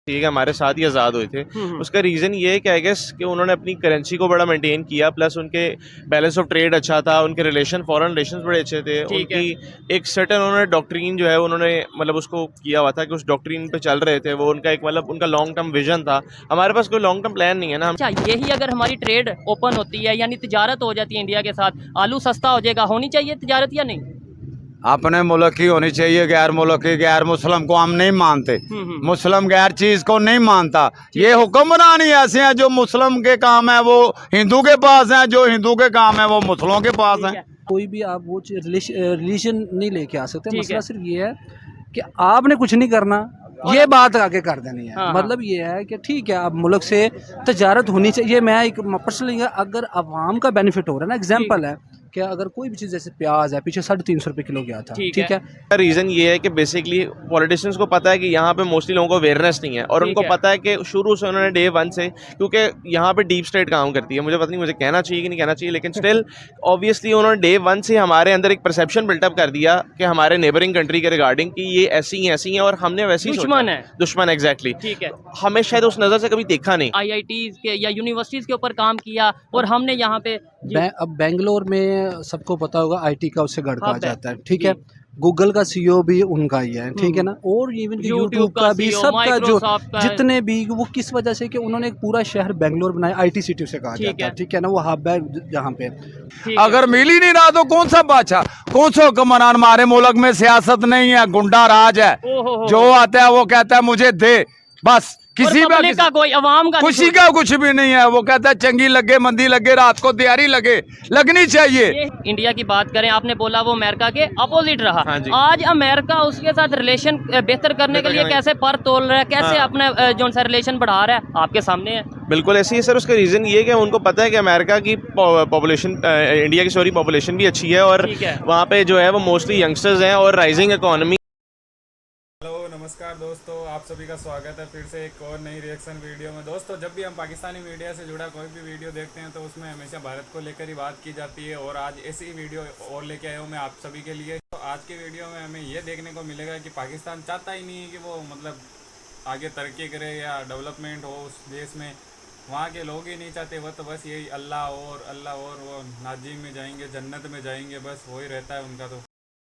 ठीक है, हमारे साथ ही आज़ाद हुए थे। उसका रीज़न ये है कि आई गेस कि उन्होंने अपनी करेंसी को बड़ा मेंटेन किया, प्लस उनके बैलेंस ऑफ ट्रेड अच्छा था, उनके रिलेशन फॉरेन रिलेशंस बड़े अच्छे थे, उनकी एक सर्टेन उन्होंने डॉक्ट्रीन जो है उन्होंने मतलब उसको किया हुआ था कि उस डॉक्ट्रीन पे चल रहे थे, वो उनका एक मतलब उनका लॉन्ग टर्म विजन था। हमारे पास कोई लॉन्ग टर्म प्लान नहीं है ना। अच्छा, यही अगर हमारी ट्रेड ओपन होती है यानी तिजारत हो जाती है इंडिया के साथ, आलू सस्ता हो जाएगा, होनी चाहिए तिजारत या नहीं? अपने मुल्क की होनी चाहिए, गैर मुल्क की, गैर मुस्लिम को हम नहीं मानते। मुस्लिम गैर चीज को नहीं मानता। ये हुक्मरान ही ऐसे हैं जो मुस्लिम के काम है वो हिंदू के पास हैं, जो हिंदू के काम है वो मुस्लिमों के पास हैं। कोई भी आप वो रिलीजन नहीं लेके आ सकते। मसला सिर्फ ये है कि आपने कुछ नहीं करना, ये बात आगे कर देनी है। हाँ, मतलब ये है कि ठीक है, अब मुल्क से तजारत होनी चाहिए। मैं एक पर्सनली अगर अवाम का बेनिफिट हो रहा है ना, एग्जांपल है कि अगर कोई भी चीज़ जैसे प्याज है, पीछे 350 रुपये किलो गया था, ठीक है। रीज़न ये है कि बेसिकली पॉलिटिशियंस को पता है कि यहाँ पे मोस्टली लोगों को अवेयरनेस नहीं है, और उनको पता है कि शुरू से उन्होंने डे वन से, क्योंकि यहाँ पे डीप स्टेट काम करती है, मुझे पता नहीं मुझे कहना चाहिए कि नहीं कहना चाहिए, लेकिन स्टिल ऑब्वियसली उन्होंने डे वन से हमारे अंदर एक परसेप्शन बिल्टअप कर दिया कि हमारे नेबरिंग कंट्री के रिगार्डिंग कि ये ऐसी हैं और हमने वैसी दुश्मन एग्जैक्टली, ठीक है। हमें शायद उस नज़र से कभी देखा नहीं। IITs के या यूनिवर्सिटीज़ के ऊपर काम किया और हमने यहाँ पे अब बेंगलोर में सबको पता होगा IT का उससे गढ़ कहा जाता है, ठीक है। गूगल का CEO भी उनका ही है, ठीक है ना। और इवन यूट्यूब का भी, सबका जो जितने भी, वो किस वजह से कि उन्होंने एक पूरा शहर बेंगलोर बनाया, IT सिटी से कहा जाता है, ठीक है ना। वो हब है जहाँ पे अगर मिल ही नहीं रहा तो कौन सा बादशाह, कौन सा हुक्मरान? हमारे मुल्क में सियासत नहीं है, गुंडा राज है। जो आता है वो कहता है मुझे दे, बस। किसी का कोई अवाम का खुशी का कुछ भी नहीं है। वो कहता है चंगी लगे, मंदी लगे, रात को तैयारी लगे, लगनी चाहिए। इंडिया की बात करें, आपने बोला वो अमेरिका के अपोजिट रहा। आज अमेरिका उसके साथ रिलेशन बेहतर करने के लिए कैसे पर तोल रहा है, कैसे अपने जो सा रिलेशन बढ़ा रहा है, आपके सामने है। बिल्कुल ऐसे ही सर। उसका रीज़न ये है कि उनको पता है कि अमेरिका की पॉपुलेशन, इंडिया की पॉपुलेशन भी अच्छी है, और वहाँ पे जो है वो मोस्टली यंगस्टर्स हैं और राइजिंग इकोनॉमी। नमस्कार दोस्तों, आप सभी का स्वागत है फिर से एक और नई रिएक्शन वीडियो में। दोस्तों, जब भी हम पाकिस्तानी मीडिया से जुड़ा कोई भी वीडियो देखते हैं तो उसमें हमेशा भारत को लेकर ही बात की जाती है, और आज ऐसी ही वीडियो और लेके आया हूँ मैं आप सभी के लिए। तो आज के वीडियो में हमें ये देखने को मिलेगा कि पाकिस्तान चाहता ही नहीं है कि वो मतलब आगे तरक्की करे या डेवलपमेंट हो उस देश में। वहाँ के लोग ही नहीं चाहते, वो तो बस यही अल्लाह और वो नाजिम में जाएंगे, जन्नत में जाएंगे, बस वही रहता है उनका।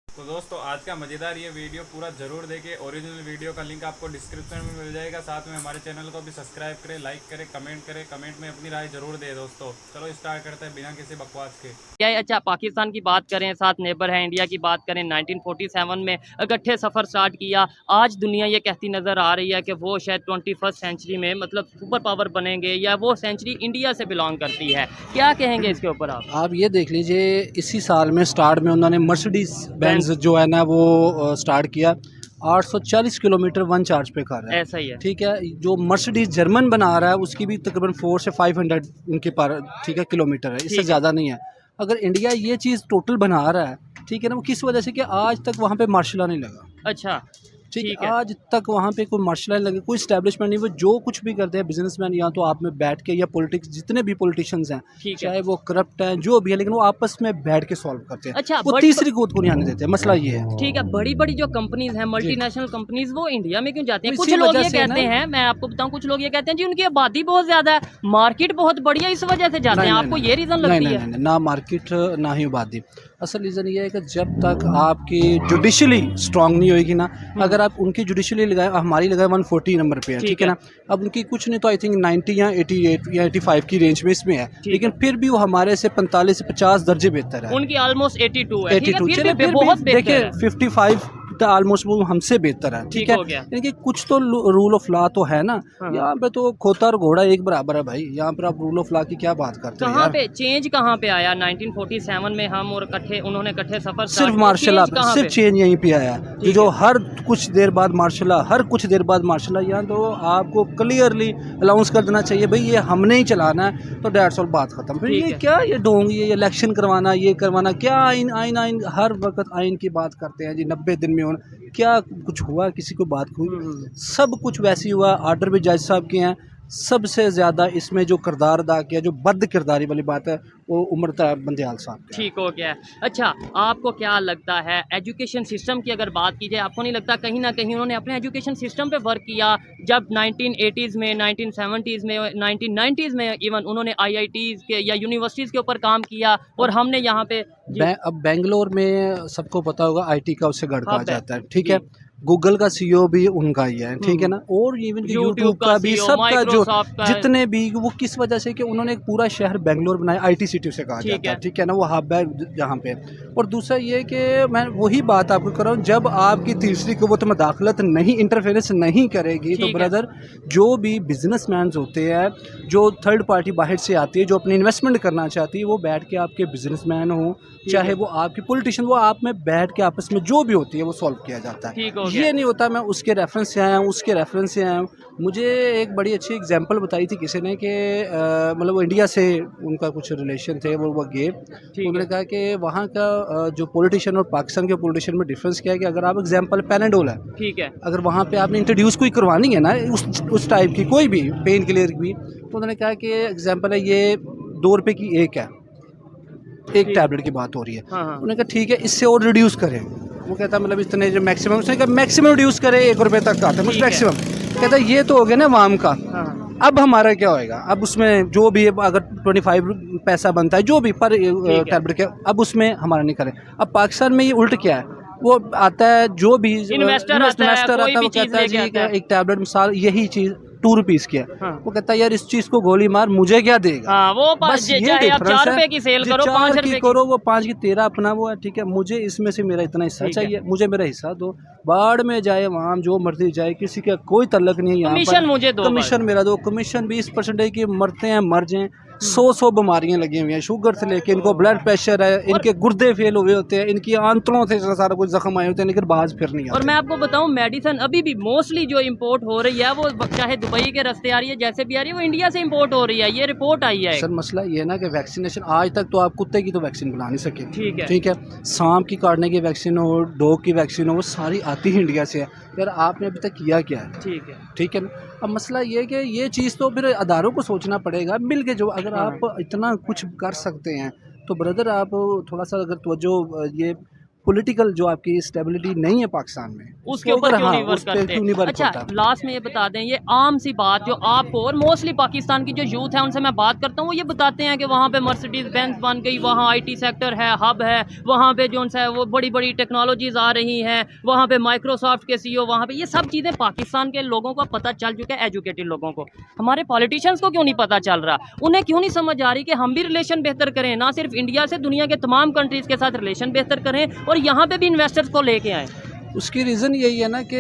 तो दोस्तों, आज का मज़ेदार ये वीडियो पूरा ज़रूर देखें। ओरिजिनल वीडियो का लिंक आपको डिस्क्रिप्शन में मिल जाएगा। साथ में हमारे चैनल को भी सब्सक्राइब करें, लाइक करें, कमेंट करें, कमेंट में अपनी राय ज़रूर दें। दोस्तों चलो स्टार्ट करते हैं बिना किसी बकवास के। क्या अच्छा, पाकिस्तान की बात करें, साथ नेबर है इंडिया की बात करें, 1947 में इकट्ठे सफ़र स्टार्ट किया। आज दुनिया ये कहती नज़र आ रही है कि वो शायद 21st सेंचुरी में मतलब सुपर पावर बनेंगे, या वो सेंचुरी इंडिया से बिलोंग करती है। क्या कहेंगे इसके ऊपर आप ये देख लीजिए, इसी साल में स्टार्ट में उन्होंने मर्सिडीज बेंज जो है ना वो स्टार्ट किया। 840 किलोमीटर वन चार्ज पे कर रहा है, ऐसा ही है, ठीक है। जो मर्सिडीज जर्मन बना रहा है उसकी भी तकरीबन 400 से 500 उनके पार, ठीक है, किलोमीटर है, इससे ज़्यादा नहीं है। अगर इंडिया ये चीज़ टोटल बना रहा है, ठीक है ना, वो किस वजह से कि आज तक वहाँ पे मार्शल नहीं लगा। अच्छा, ठीक है, आज तक वहाँ पे कोई मार्शल लगे, कोई स्टैब्लिशमेंट नहीं। वो जो कुछ भी करते हैं बिजनेसमैन, या तो आप में बैठ के, या पॉलिटिक्स जितने भी पॉलिटिशियंस हैं, चाहे वो करप्ट हैं जो भी है, लेकिन वो आपस में बैठ के सॉल्व करते हैं। अच्छा, वो तीसरी कूद को नहीं आने देते। मसला ये है, ठीक है। बड़ी बड़ी जो कंपनीज हैं, मल्टीनेशनल कंपनीज, वो इंडिया में क्यों जाते हैं? कुछ लोग ये कहते हैं, मैं आपको बताऊं, कुछ लोग ये कहते हैं जी उनकी आबादी बहुत ज्यादा है, मार्केट बहुत बढ़िया, इस वजह से जाते हैं। आपको ये रीजन लगती है? ना मार्केट ना ही आबादी। असल रीज़न ये है कि जब तक आपकी जुडिशली स्ट्रांग नहीं होएगी ना, अगर आप उनकी जुडिशली लगाए, हमारी लगाए 140 नंबर पे है, ठीक है ना। अब उनकी कुछ नहीं तो आई थिंक 90 या 88 या 85 की रेंज में इसमें है, लेकिन फिर भी वो हमारे से 45 से 50 दर्जे बेहतर है। उनकी ऑलमोस्ट 82 है, 82। चलिए बहुत देखिए 55 ऑलमोस्ट वो हमसे बेहतर है, ठीक है। यानी कुछ तो रूल ऑफ लॉ तो है ना। यहाँ पे तो खोता और घोड़ा एक बराबर है भाई। यहाँ पर आप रूल ऑफ लॉ की क्या बात करते हैं? कहाँ पे चेंज कहाँ पे आया? 1947 में हम और उन्होंने इकट्ठे सफर सिर्फ मार्शल लॉ, सिर्फ चेंज यहीं पे आया। जो हर कुछ देर बाद मार्शल लॉ, हर कुछ देर बाद मार्शल लॉ, यहाँ तो आपको क्लियरली अनाउंस कर देना चाहिए भाई ये हमने ही चलाना है, तो डेढ़ सौ बात खत्म। फिर ये क्या, ये ढोंगी, ये इलेक्शन करवाना, ये करवाना, क्या आइन हर वक्त आइन की बात करते हैं जी। 90 दिन में क्या कुछ हुआ? किसी को बात हुई? सब कुछ वैसे ही हुआ। आर्डर भी जज साहब के हैं, सबसे ज़्यादा इसमें जो किरदार अदा किया, जो बद किरदारी वाली बात है, वो उमर बंदियाल साहब का। ठीक हो गया। अच्छा, आपको क्या लगता है एजुकेशन सिस्टम की अगर बात की जाए, आपको नहीं लगता कहीं ना कहीं उन्होंने अपने एजुकेशन सिस्टम पे वर्क किया? जब 1980s में, 1970s में, 1990s में इवन उन्होंने IITs के या यूनिवर्सिटीज़ के ऊपर काम किया, और हमने यहाँ पे अब बेंगलोर में सबको पता होगा IT का उससे गढ़ कहा जाता है, ठीक है। गूगल का CEO भी उनका ही है, ठीक है ना, और इवन यूट्यूब का भी, सबका जो जितने भी, वो किस वजह से कि उन्होंने एक पूरा शहर बेंगलोर बनाया, IT सिटी से कहा जाता है, ठीक है ना, वो हब है जहाँ पे। और दूसरा ये कि मैं वही बात आपको कर रहा हूँ, जब आपकी तीसरी क़ुव्वत मदाखलत नहीं, इंटरफेरेंस नहीं करेगी, तो ब्रदर जो भी बिजनेसमैन होते हैं, जो थर्ड पार्टी बाहर से आती है, जो अपनी इन्वेस्टमेंट करना चाहती है, वो बैठ के आपके बिजनेसमैन हो, चाहे वो आपकी पॉलिटिशियन, वो आप में बैठ के आपस में जो भी होती है वो सॉल्व किया जाता है। ये नहीं होता मैं उसके रेफरेंस से आया हूँ, उसके रेफरेंस से आया हूँ। मुझे एक बड़ी अच्छी एग्जांपल बताई थी किसी ने कि मतलब वो इंडिया से उनका कुछ रिलेशन थे, वो गए, उन्होंने कहा कि वहाँ का जो पॉलिटिशियन और पाकिस्तान के पॉलिटिशियन में डिफरेंस क्या है कि अगर आप एग्जांपल पैनाडोल है, ठीक है, अगर वहाँ पे आपने इंट्रोड्यूस कोई करवानी है ना उस टाइप की कोई भी पेन क्लियर भी, तो उन्होंने कहा कि एग्जाम्पल है ये 2 रुपये की एक टैबलेट की बात हो रही है। उन्होंने कहा ठीक है, इससे और रिड्यूस करें। वो कहता मतलब इतने जो मैक्सिमम, उसने कहा मैक्सिमम रिड्यूस करें 1 रुपये तक का आता है मैक्सिमम। कहता ये तो हो गया ना वाम का, अब हमारा क्या होएगा? अब उसमें जो भी अगर 25 पैसा बनता है जो भी पर टैबलेट के, अब उसमें हमारा नहीं करें। अब पाकिस्तान में ये उल्ट क्या है, वो आता है जो भी इन्वेस्टर आता है, वो कहता है जी एक टैबलेट मिसाल यही चीज़ 2 रुपीज़ की है, वो कहता है यार इस चीज़ को गोली मार, मुझे क्या देगा? वो बस ये डिफरेंस है, 4 रुपये की सेल करो, 5 रुपये की करो, वो 5 की तेरा अपना वो है, ठीक है, मुझे इसमें से मेरा इतना हिस्सा चाहिए, मुझे मेरा हिस्सा दो। बाढ़ में जाए वहाँ जो मर्जी जाए, किसी का कोई तल्लक नहीं है यहाँ पर, कमीशन मुझे दो, कमीशन मेरा दो, कमीशन 20% की, मरते हैं मर जाएं। 100 बीमारियां लगी हुई हैं, शुगर से लेके इनको ब्लड प्रेशर है, इनके गुर्दे फेल हुए होते हैं, इनकी आंतों से सारा कुछ जख्म आए होते हैं, लेकिन बाज फिर नहीं आते। और मैं आपको बताऊं, मेडिसिन अभी भी मोस्टली जो इम्पोर्ट हो रही है, वो चाहे दुबई के रास्ते आ रही है, जैसे भी आ रही है, वो इंडिया से इम्पोर्ट हो रही है। ये रिपोर्ट आई है। सर मसला ये ना कि वैक्सीनेशन आज तक तो आप कुत्ते की तो वैक्सीन बना नहीं सके, ठीक है, सांप की काटने की वैक्सीन हो, डॉग की वैक्सीन हो, वो सारी आती है इंडिया से है। यार आपने अभी तक किया क्या है? ठीक है ना। अब मसला ये है कि ये चीज़ तो फिर अदारों को सोचना पड़ेगा मिल के, जो अगर आप इतना कुछ कर सकते हैं तो ब्रदर आप थोड़ा सा अगर तवज्जो, ये पॉलिटिकल जो आपकी स्टेबिलिटी नहीं है पाकिस्तान में, उसके ऊपर क्यों नहीं वर्क करता? अच्छा, लास्ट में ये बता दें, ये आम सी बात जो आपको और मोस्टली पाकिस्तान की जो यूथ है उनसे मैं बात करता हूँ, वो ये बताते हैं कि वहाँ पे मर्सिडीज बेंज बन गई, वहाँ IT सेक्टर है, हब है, वहाँ पे जो है वो बड़ी बड़ी टेक्नोलॉजीज आ रही हैं, वहाँ पे माइक्रोसॉफ्ट के CEO, वहाँ पे ये सब चीज़ें पाकिस्तान के लोगों को पता चल चुका है, एजुकेटेड लोगों को। हमारे पॉलिटिशियंस को क्यों नहीं पता चल रहा? उन्हें क्यों नहीं समझ आ रही कि हम भी रिलेशन बेहतर करें, ना सिर्फ इंडिया से, दुनिया के तमाम कंट्रीज़ के साथ रिलेशन बेहतर करें और यहाँ पे भी इन्वेस्टर्स को लेके आए? उसकी रीज़न यही है ना कि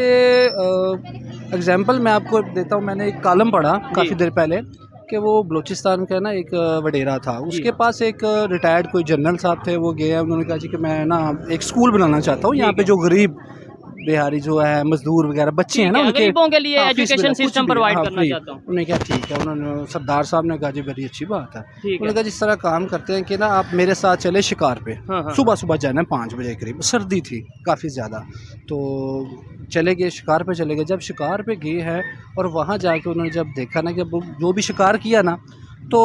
एग्जांपल मैं आपको देता हूँ, मैंने एक कॉलम पढ़ा काफ़ी देर पहले कि वो बलूचिस्तान का ना एक वडेरा था, उसके पास एक रिटायर्ड कोई जनरल साहब थे, वो गए, उन्होंने कहा जी कि मैं ना एक स्कूल बनाना चाहता हूँ यहाँ पे, जो गरीब बिहारी जो है, मजदूर वगैरह बच्चे हैं ना, उनके गरीबों के लिए एजुकेशन सिस्टम प्रोवाइड करना चाहता हूँ। उन्होंने कहा ठीक है, उन्होंने सरदार साहब ने कहा जी बड़ी अच्छी बात है। उन्होंने कहा जिस तरह काम करते हैं कि ना आप मेरे साथ चले शिकार पे, सुबह सुबह जाना है 5 बजे करीब, सर्दी थी काफ़ी ज़्यादा, तो चले गए शिकार पे, चले गए। जब शिकार पे गए हैं और वहाँ जाके उन्होंने जब देखा ना कि जो भी शिकार किया ना, तो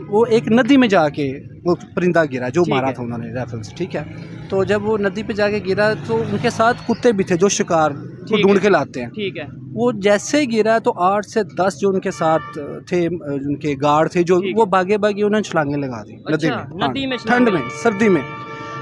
वो एक नदी में जाके वो परिंदा गिरा जो मारा था उन्होंने रेफरेंस, ठीक है। तो जब वो नदी पे जाके गिरा तो उनके साथ कुत्ते भी थे जो शिकार को ढूंढ के लाते हैं, ठीक है। वो जैसे गिरा तो 8 से 10 जो उनके साथ थे, उनके गार्ड थे, जो वो भागे उन्होंने छलांगे लगा दी नदी में, ठंड में, सर्दी में।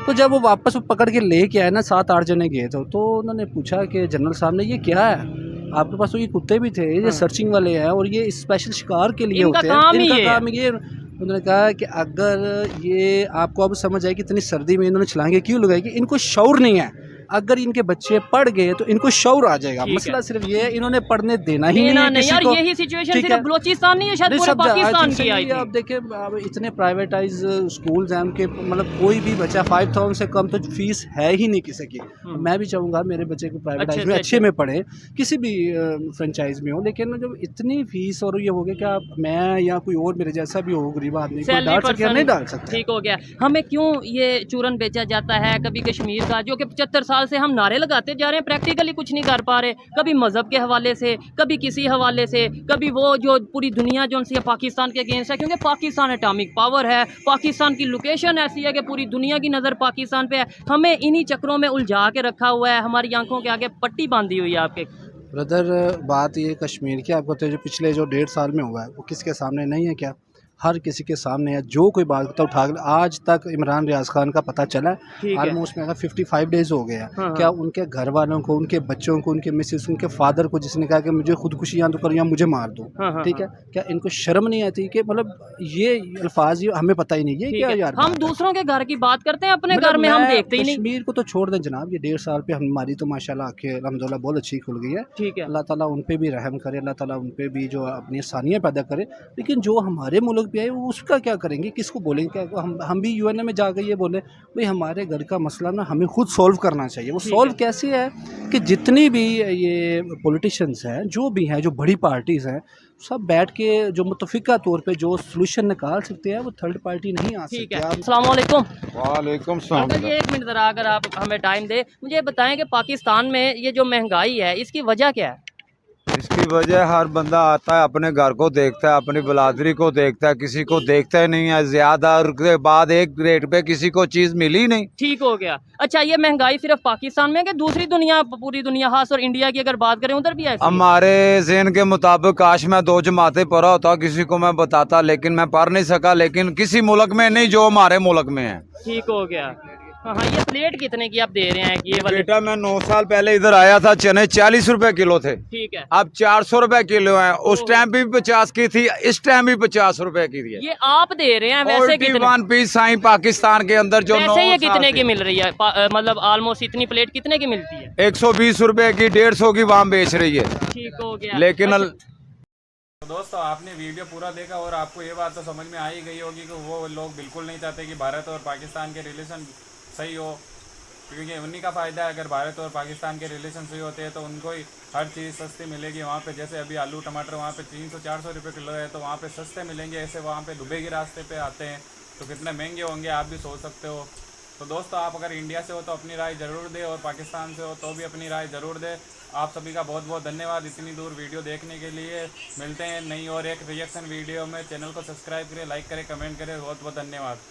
तो जब वो वापस पकड़ के लेके आए ना, 7-8 जने गए थे, तो उन्होंने पूछा कि जनरल साहब ने ये क्या है आपके पास? तो ये कुत्ते भी थे, ये सर्चिंग वाले हैं और ये स्पेशल शिकार के लिए होते हैं, इनका काम ये। उन्होंने कहा कि अगर ये आपको अब समझ आए कि इतनी सर्दी में इन्होंने छलांगे क्यों लगाई, कि इनको शऊर नहीं है। अगर इनके बच्चे पढ़ गए तो इनको शऊर आ जाएगा। मसला सिर्फ ये है, इन्होंने पढ़ने देना ही नहीं है किसी को। यही सिचुएशन सिर्फ बलूचिस्तान नहीं है, शायद पूरे पाकिस्तान की आई थी। अब देखिए, अब इतने प्राइवेटाइज स्कूल्स हैं उनके, मतलब कोई भी बच्चा 5000 से कम तो फीस है ही नहीं किसी की। मैं भी चाहूँगा मेरे बच्चे को प्राइवेटाइज में अच्छे में पढ़े, किसी भी फ्रेंचाइज में हो, लेकिन जब इतनी फीस और ये हो गया क्या मैं या कोई और मेरे जैसा भी हो गरीब आदमी को डाल सके, नहीं डाल सकते। ठीक हो गया। हमें क्यों ये चूरन बेचा जाता है? कभी कश्मीर का जो कि 75 साल साल से हम नारे लगाते जा रहे हैं, प्रैक्टिकली कुछ नहीं कर पा रहे। कभी मज़हब के हवाले से, कभी किसी हवाले से, कभी वो जो पूरी दुनिया जो उनसे पाकिस्तान के अगेंस्ट है, क्योंकि पाकिस्तान एटॉमिक पावर है, पाकिस्तान की लोकेशन ऐसी है कि पूरी दुनिया की नज़र पाकिस्तान पे है। हमें इन्हीं चक्रों में उलझा के रखा हुआ है, हमारी आंखों के आगे पट्टी बांधी हुई है आपके। ब्रदर, बात ये कश्मीर की आपको तो जो पिछले जो 1.5 साल में हुआ है वो किसके सामने नहीं है क्या? हर किसी के सामने है। जो कोई बात करता उठा कर, आज तक इमरान रियाज खान का पता चला है ऑलमोस्ट में 55 डेज़ हो गए हैं। हाँ, क्या उनके घर वालों को, उनके बच्चों को, उनके मिसेस, उनके फादर को जिसने कहा कि मुझे खुदकुशी या तो करो या मुझे मार दो, हाँ, ठीक है, क्या इनको शर्म नहीं आती कि मतलब ये अल्फाज हमें पता ही नहीं है क्या यार? हम दूसरों के घर की बात करते हैं, अपने घर में हम देखते ही नहीं। कश्मीर को तो छोड़ दें जनाब, ये 1.5 साल पे हमारी तो माशाल्लाह आंखें अल्हम्दुलिल्लाह बहुत अच्छी खुल गई है। ठीक है, अल्लाह ताला उन पे भी रहम करे, अल्लाह ताला उन पे भी जो अपनी आसानियाँ पैदा करे। लेकिन जो हमारे मुल्क पे आए वो उसका क्या करेंगे, किसको बोलेंगे? क्या हम भी यूएन में जाकर ये बोले भाई हमारे घर का मसला ना हमें खुद सॉल्व करना चाहिए। वो सॉल्व कैसे है कि जितनी भी ये पॉलिटिशियंस हैं, जो भी हैं, जो बड़ी पार्टीज़ हैं, सब बैठ के जो मुतफिका तौर पे जो सॉल्यूशन निकाल सकते हैं, वो थर्ड पार्टी नहीं आ ठीक सकती। है। अस्सलाम वालेकुम। वालेकुम अंकल जी 1 मिनट ज़रा, अगर आप हमें टाइम दे, मुझे बताएं कि पाकिस्तान में ये जो महंगाई है इसकी वजह क्या है? इसकी वजह हर बंदा आता है, अपने घर को देखता है, अपनी बिरादरी को देखता है, किसी को देखता ही नहीं है। ज्यादा के बाद एक रेट पे किसी को चीज मिली नहीं। ठीक हो गया। अच्छा, ये महंगाई सिर्फ पाकिस्तान में है कि दूसरी दुनिया, पूरी दुनिया, खास और इंडिया की अगर बात करें उधर भी ऐसी है? हमारे ज़हन के मुताबिक काश मैं 2 जमातें पढ़ा होता, किसी को मैं बताता, लेकिन मैं पढ़ नहीं सका। लेकिन किसी मुल्क में नहीं जो हमारे मुल्क में है। ठीक हो गया। हाँ, ये प्लेट कितने की आप दे रहे हैं कि ये वाले? बेटा मैं 9 साल पहले इधर आया था, चने 40 रुपए किलो थे। ठीक है। अब 400 रुपए किलो है। उस टाइम भी 50 की थी, इस टाइम भी 50 रुपए की थी। ये आप दे रहे हैं, वैसे कितने? 1 पीस साई पाकिस्तान के अंदर जो वैसे ये कितने की मिल रही है? मतलब ऑलमोस्ट इतनी प्लेट कितने की मिलती है? 120 रुपए की, 150 की वहाँ बेच रही है। ठीक हो गया। लेकिन तो दोस्तों आपने वीडियो पूरा देखा और आपको ये बात तो समझ में आ ही गई होगी कि वो लोग बिल्कुल नहीं चाहते कि भारत और पाकिस्तान के रिलेशन सही हो, क्योंकि उन्हीं का फ़ायदा है। अगर भारत और पाकिस्तान के रिलेशन सही होते हैं तो उनको ही हर चीज़ सस्ती मिलेगी वहाँ पे। जैसे अभी आलू टमाटर वहाँ पे 300-400 रुपये किलो है, तो वहाँ पे सस्ते मिलेंगे। ऐसे वहाँ पे दुबई के रास्ते पे आते हैं तो कितने महंगे होंगे आप भी सोच सकते हो। तो दोस्तों आप अगर इंडिया से हो तो अपनी राय ज़रूर दें, और पाकिस्तान से हो तो भी अपनी राय ज़रूर दें। आप सभी का बहुत बहुत धन्यवाद इतनी दूर वीडियो देखने के लिए। मिलते हैं नई और एक रिएक्शन वीडियो में। चैनल को सब्सक्राइब करें, लाइक करें, कमेंट करें। बहुत बहुत धन्यवाद।